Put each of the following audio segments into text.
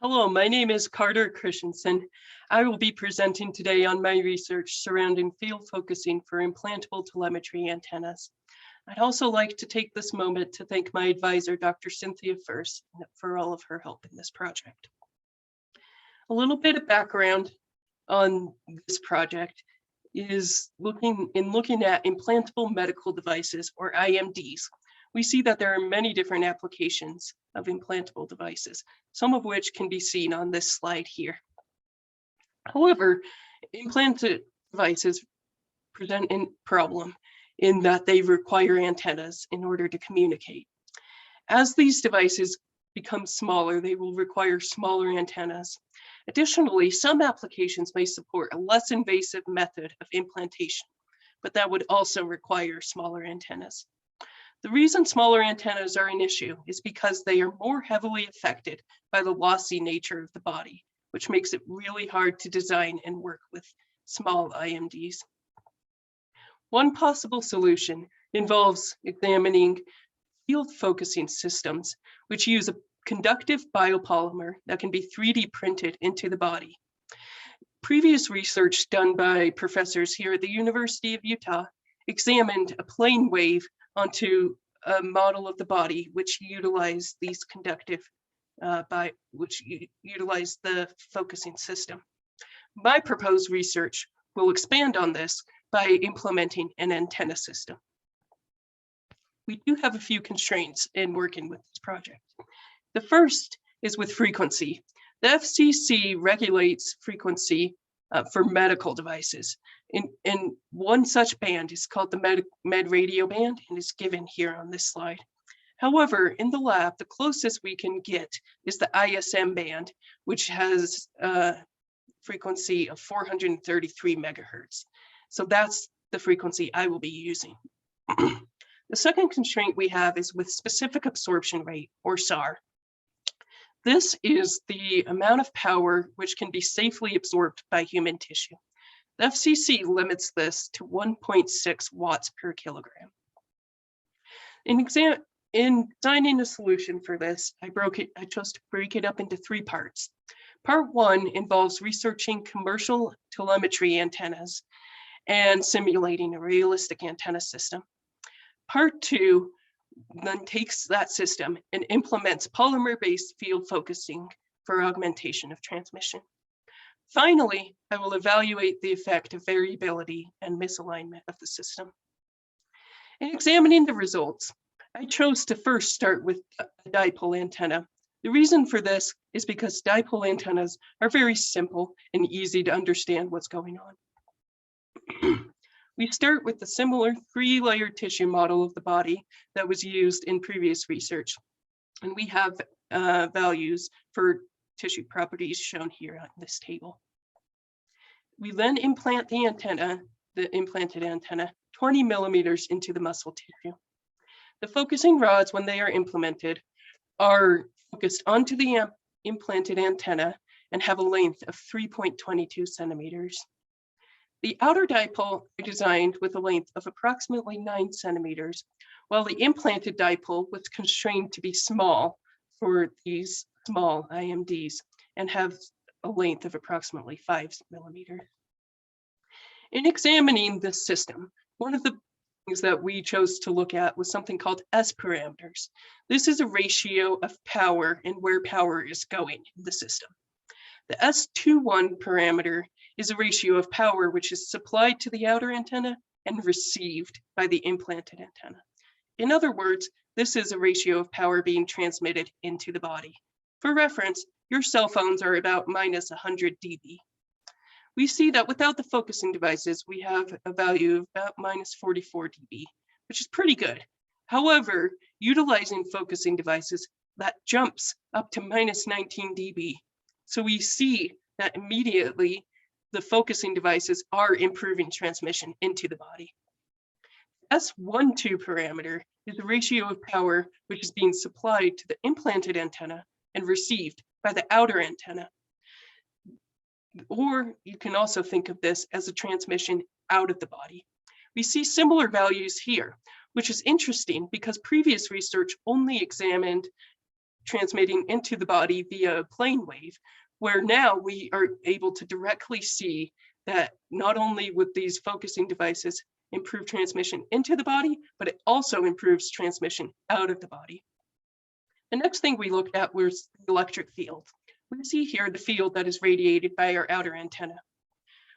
Hello, my name is Carter Christensen. I will be presenting today on my research surrounding field focusing for implantable telemetry antennas. I'd also like to take this moment to thank my advisor, Dr. Cynthia First, for all of her help in this project. A little bit of background on this project is looking at implantable medical devices, or IMDs. We see that there are many different applications of implantable devices, some of which can be seen on this slide here. However, implanted devices present a problem in that they require antennas in order to communicate. As these devices become smaller, they will require smaller antennas. Additionally, some applications may support a less invasive method of implantation, but that would also require smaller antennas. The reason smaller antennas are an issue is because they are more heavily affected by the lossy nature of the body, which makes it really hard to design and work with small IMDs. One possible solution involves examining field focusing systems, which use a conductive biopolymer that can be 3D printed into the body. Previous research done by professors here at the University of Utah examined a plane wave onto a model of the body which utilized these conductive, utilize the focusing system. My proposed research will expand on this by implementing an antenna system. We do have a few constraints in working with this project. The first is with frequency. The FCC regulates frequency for medical devices. And one such band is called the med radio band and is given here on this slide. However, in the lab, the closest we can get is the ISM band, which has a frequency of 433 megahertz. So that's the frequency I will be using. The second constraint we have is with specific absorption rate, or SAR. This is the amount of power which can be safely absorbed by human tissue. The FCC limits this to 1.6 watts per kilogram. In designing a solution for this, I chose to break it up into 3 parts. Part 1 involves researching commercial telemetry antennas and simulating a realistic antenna system. Part 2 then takes that system and implements polymer-based field focusing for augmentation of transmission. Finally, I will evaluate the effect of variability and misalignment of the system. In examining the results, I chose to first start with a dipole antenna. The reason for this is because dipole antennas are very simple and easy to understand what's going on. We start with the similar 3-layer tissue model of the body that was used in previous research. And we have values for tissue properties shown here on this table. We then implant the antenna, the implanted antenna, 20 millimeters into the muscle tissue. The focusing rods, when they are implemented, are focused onto the implanted antenna and have a length of 3.22 centimeters. The outer dipole is designed with a length of approximately 9 centimeters, while the implanted dipole was constrained to be small for these small IMDs and have a length of approximately 5 millimeters. In examining this system, one of the things that we chose to look at was something called S parameters. This is a ratio of power and where power is going in the system. The S21 parameter is a ratio of power which is supplied to the outer antenna and received by the implanted antenna. In other words, this is a ratio of power being transmitted into the body. For reference, your cell phones are about minus 100 dB. We see that without the focusing devices, we have a value of about minus 44 dB, which is pretty good. However, utilizing focusing devices, that jumps up to minus 19 dB. So we see that immediately the focusing devices are improving transmission into the body. S12 parameter is the ratio of power which is being supplied to the implanted antenna and received by the outer antenna. Or you can also think of this as a transmission out of the body. We see similar values here, which is interesting because previous research only examined transmitting into the body via a plane wave, where now we are able to directly see that not only would these focusing devices improve transmission into the body, but it also improves transmission out of the body. The next thing we looked at was the electric field. We see here the field that is radiated by our outer antenna.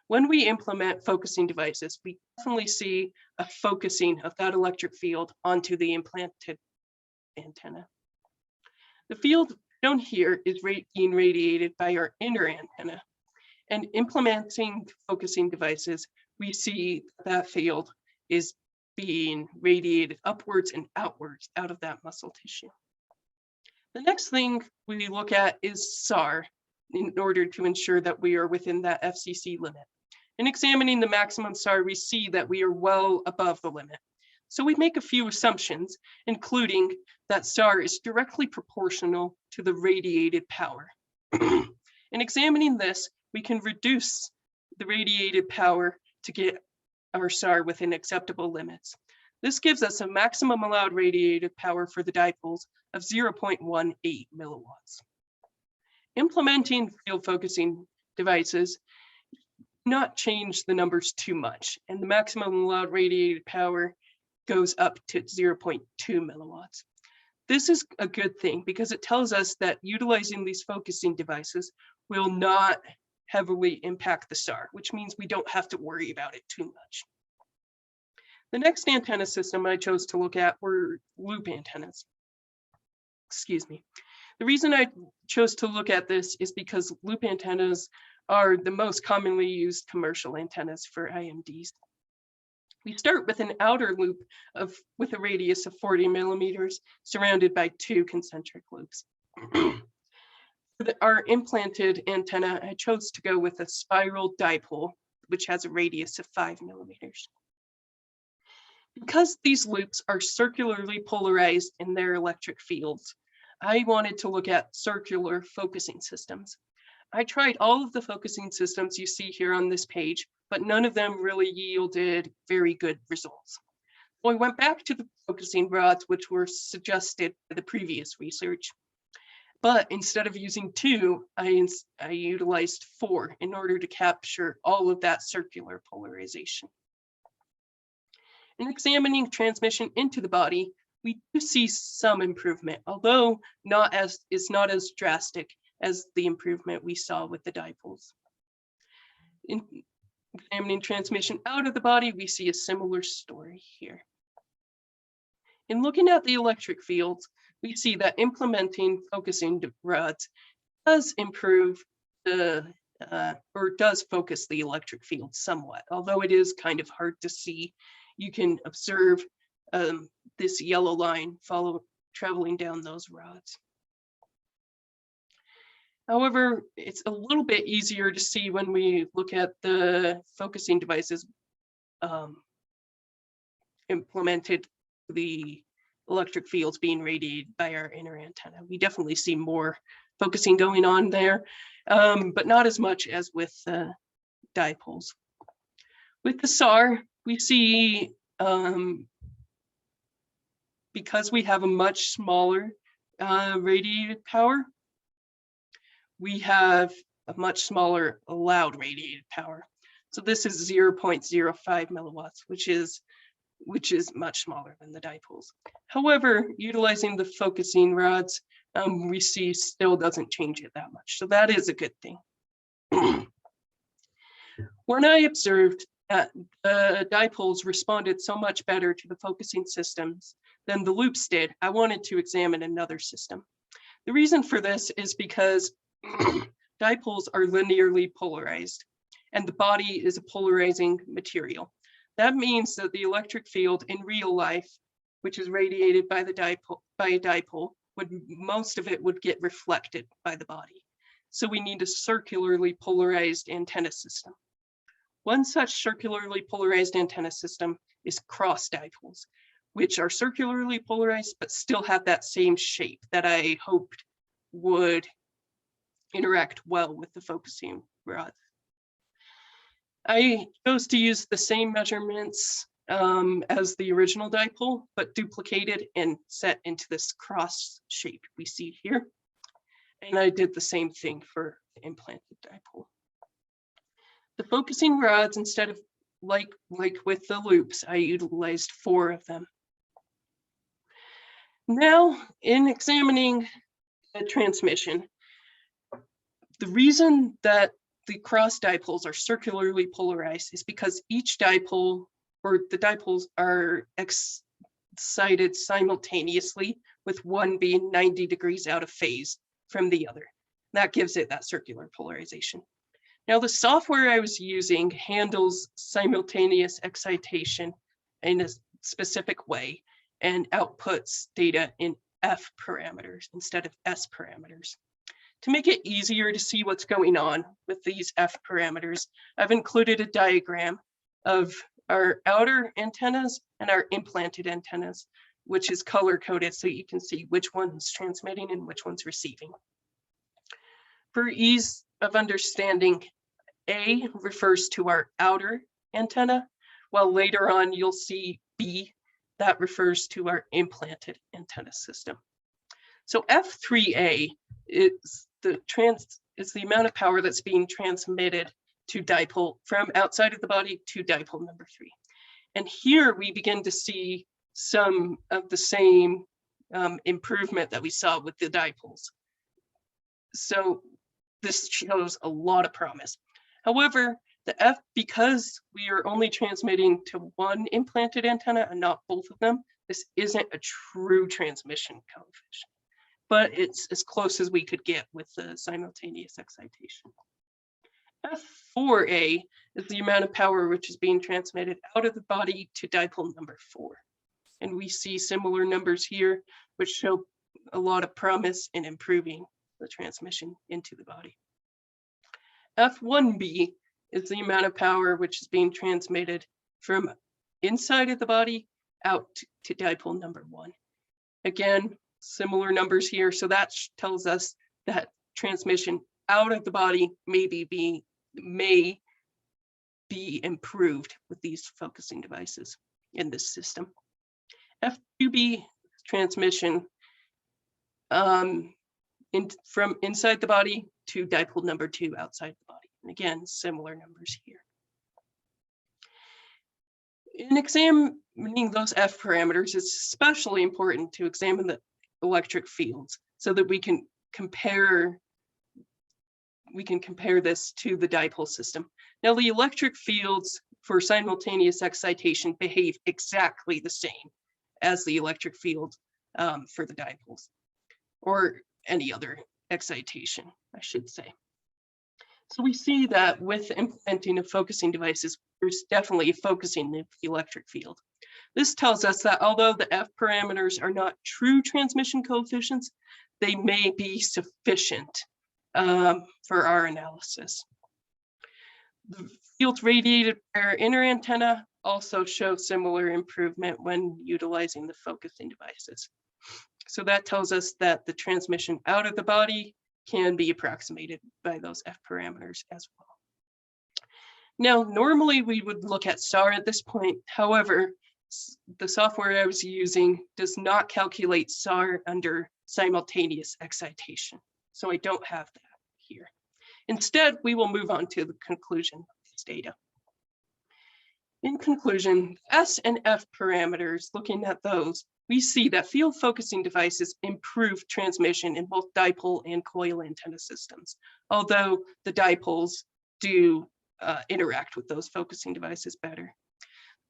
When we implement focusing devices, we definitely see a focusing of that electric field onto the implanted antenna. The field shown here is being radiated by our inner antenna, and implementing focusing devices, we see that field is being radiated upwards and outwards out of that muscle tissue. The next thing we look at is SAR in order to ensure that we are within that FCC limit. In examining the maximum SAR, we see that we are well above the limit. So we make a few assumptions, including that SAR is directly proportional to the radiated power. In examining this, we can reduce the radiated power to get our SAR within acceptable limits. This gives us a maximum allowed radiated power for the dipoles of 0.18 milliwatts. Implementing field focusing devices not change the numbers too much, and the maximum allowed radiated power goes up to 0.2 milliwatts. This is a good thing because it tells us that utilizing these focusing devices will not heavily impact the SAR, which means we don't have to worry about it too much. The next antenna system I chose to look at were loop antennas. Excuse me. The reason I chose to look at this is because loop antennas are the most commonly used commercial antennas for IMDs. We start with an outer loop with a radius of 40 millimeters surrounded by 2 concentric loops. For our implanted antenna, I chose to go with a spiral dipole, which has a radius of 5 millimeters. Because these loops are circularly polarized in their electric fields, I wanted to look at circular focusing systems. I tried all of the focusing systems you see here on this page, but none of them really yielded very good results. So I went back to the focusing rods, which were suggested by the previous research. But instead of using 2, I utilized 4 in order to capture all of that circular polarization. In examining transmission into the body, we do see some improvement, although it's not as drastic as the improvement we saw with the dipoles. In examining transmission out of the body, we see a similar story here. In looking at the electric fields, we see that implementing focusing rods does improve or does focus the electric field somewhat, although it is kind of hard to see. You can observe this yellow line traveling down those rods. However, it's a little bit easier to see when we look at the focusing devices implemented the electric fields being radiated by our inner antenna. We definitely see more focusing going on there, but not as much as with dipoles. With the SAR, we see, because we have a much smaller radiated power, we have a much smaller allowed radiated power. So this is 0.05 milliwatts, which is much smaller than the dipoles. However, utilizing the focusing rods, we see still doesn't change it that much. So that is a good thing. When I observed that the dipoles responded so much better to the focusing systems than the loops did, I wanted to examine another system. The reason for this is because dipoles are linearly polarized, and the body is a polarizing material. That means that the electric field in real life, which is radiated by a dipole, most of it would get reflected by the body. So we need a circularly polarized antenna system. One such circularly polarized antenna system is cross dipoles, which are circularly polarized but still have that same shape that I hoped would interact well with the focusing rod. I chose to use the same measurements as the original dipole, but duplicated and set into this cross shape we see here. And I did the same thing for the implanted dipole. The focusing rods, instead of like with the loops, I utilized 4 of them. Now, in examining the transmission, the reason that the cross dipoles are circularly polarized is because each dipole, or the dipoles, are excited simultaneously, with one being 90 degrees out of phase from the other. That gives it that circular polarization. Now, the software I was using handles simultaneous excitation in a specific way and outputs data in F parameters instead of S parameters. To make it easier to see what's going on with these F parameters, I've included a diagram of our outer antennas and our implanted antennas, which is color coded so you can see which one's transmitting and which one's receiving. For ease of understanding, A refers to our outer antenna, while later on you'll see B, that refers to our implanted antenna system. So F3A is the amount of power that's being transmitted to dipole from outside of the body to dipole number 3. And here we begin to see some of the same improvement that we saw with the dipoles. So this shows a lot of promise. However, the F, because we are only transmitting to one implanted antenna and not both of them, this isn't a true transmission coefficient, but it's as close as we could get with the simultaneous excitation. F4A is the amount of power which is being transmitted out of the body to dipole number 4. And we see similar numbers here, which show a lot of promise in improving the transmission into the body. F1B is the amount of power which is being transmitted from inside of the body out to dipole number 1. Again, similar numbers here. So that tells us that transmission out of the body may be improved with these focusing devices in this system. F2B transmission from inside the body to dipole number 2 outside the body. And again, similar numbers here. In examining those F parameters, it's especially important to examine the electric fields so that we can compare this to the dipole system. Now, the electric fields for simultaneous excitation behave exactly the same as the electric field for the dipoles, or any other excitation, I should say. So we see that with implanting of focusing devices, there's definitely a focusing of the electric field. This tells us that although the F parameters are not true transmission coefficients, they may be sufficient for our analysis. The fields radiated by our inner antenna also show similar improvement when utilizing the focusing devices. So that tells us that the transmission out of the body can be approximated by those F parameters as well. Now, normally we would look at SAR at this point. However, the software I was using does not calculate SAR under simultaneous excitation. So I don't have that here. Instead, we will move on to the conclusion of this data. In conclusion, S and F parameters, looking at those, we see that field focusing devices improve transmission in both dipole and coil antenna systems, although the dipoles do interact with those focusing devices better.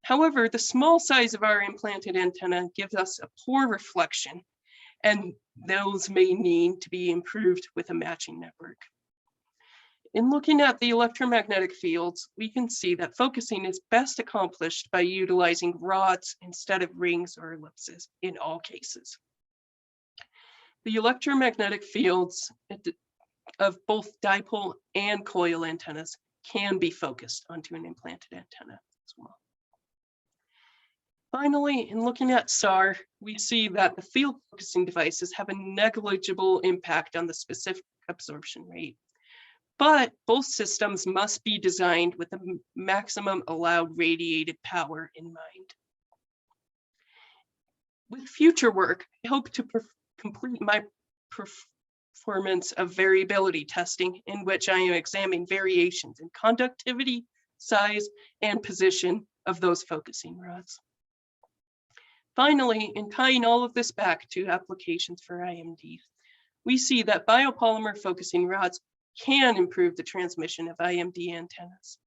However, the small size of our implanted antenna gives us a poor reflection, and those may need to be improved with a matching network. In looking at the electromagnetic fields, we can see that focusing is best accomplished by utilizing rods instead of rings or ellipses in all cases. The electromagnetic fields of both dipole and coil antennas can be focused onto an implanted antenna as well. Finally, in looking at SAR, we see that the field focusing devices have a negligible impact on the specific absorption rate. but both systems must be designed with the maximum allowed radiated power in mind. With future work, I hope to complete my performance of variability testing, in which I am examining variations in conductivity, size, and position of those focusing rods. Finally, in tying all of this back to applications for IMDs, we see that biopolymer focusing rods can improve the transmission of IMD antennas.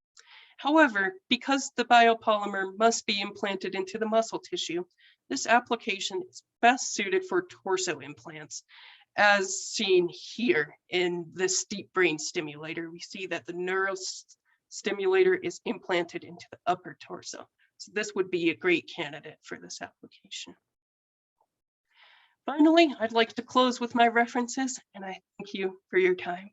However, because the biopolymer must be implanted into the muscle tissue, this application is best suited for torso implants, as seen here in this deep brain stimulator. We see that the neurostimulator is implanted into the upper torso. So this would be a great candidate for this application. Finally, I'd like to close with my references, and I thank you for your time.